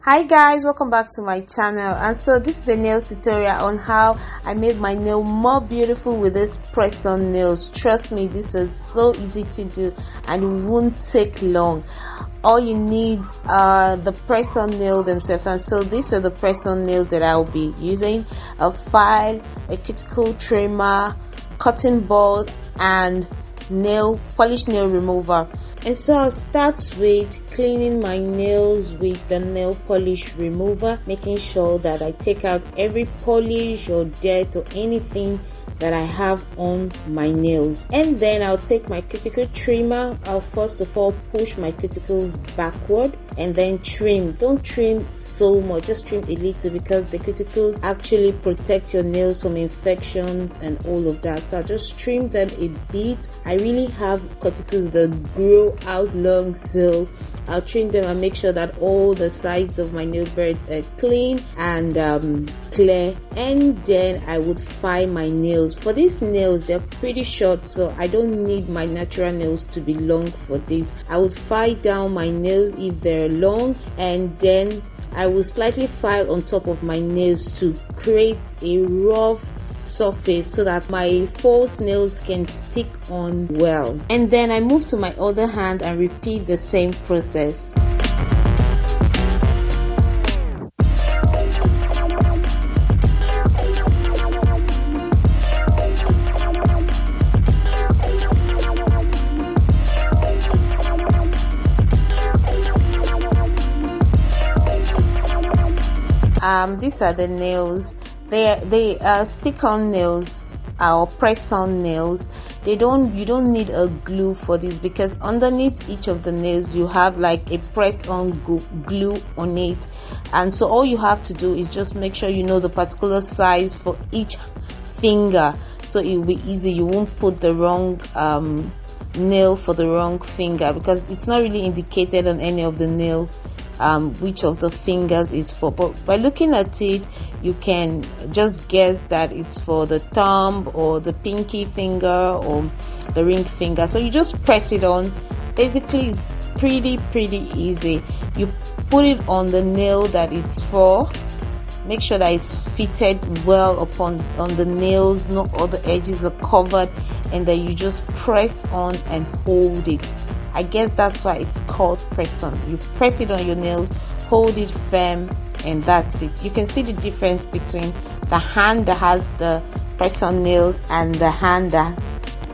Hi guys, welcome back to my channel. And so this is a nail tutorial on how I made my nail more beautiful with this press on nails. Trust me, this is so easy to do and it won't take long. All you need are the press on nail themselves, and so these are the press on nails that I'll be using: a file, a cuticle trimmer, cotton ball, and polish nail remover. And so I'll start with cleaning my nails with the nail polish remover, making sure that I take out every polish or dirt or anything that I have on my nails. And then I'll take my cuticle trimmer. I'll first of all push my cuticles backward and then trim. Don't trim so much, just trim a little, because the cuticles actually protect your nails from infections and all of that. So I'll just trim them a bit. I really have cuticles that grow out long, so I'll trim them and make sure that all the sides of my nail beds are clean and clear. And then I would file my nails. For these nails, they're pretty short, so I don't need my natural nails to be long for this. I would file down my nails if they're long, and then I will slightly file on top of my nails to create a rough surface so that my false nails can stick on well. And then I move to my other hand and repeat the same process. These are the nails. They are stick-on nails or press-on nails. You don't need a glue for this, because underneath each of the nails you have like a press-on glue on it, and so all you have to do is just make sure you know the particular size for each finger, so it will be easy. You won't put the wrong nail for the wrong finger, because it's not really indicated on any of the nail which of the fingers it's for, but by looking at it you can just guess that it's for the thumb or the pinky finger or the ring finger. So you just press it on. Basically it's pretty easy. You put it on the nail that it's for, make sure that it's fitted well on the nails, no other edges are covered, and then you just press on and hold it. I guess that's why it's called press on. You press it on your nails, hold it firm, and that's it. You can see the difference between the hand that has the press on nail and the hand that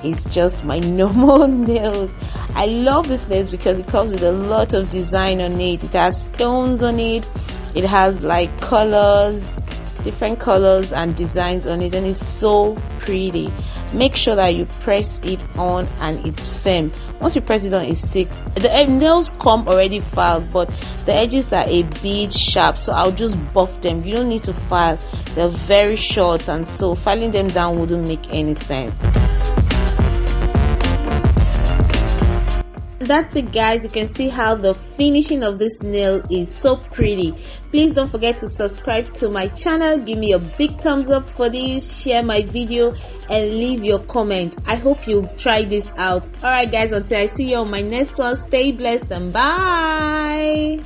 is just my normal nails. I love this nails because it comes with a lot of design on it. It has stones on it, it has like colors, different colors and designs on it, and it's so pretty. Make sure that you press it on and it's firm. Once you press it on, it sticks. The nails come already filed, but the edges are a bit sharp, so I'll just buff them. You don't need to file, they're very short, and so filing them down wouldn't make any sense. That's it guys, you can see how the finishing of this nail is so pretty. Please don't forget to subscribe to my channel, give me a big thumbs up for this, share my video and leave your comment. I hope you try this out. Alright guys, until I see you on my next one, stay blessed and bye.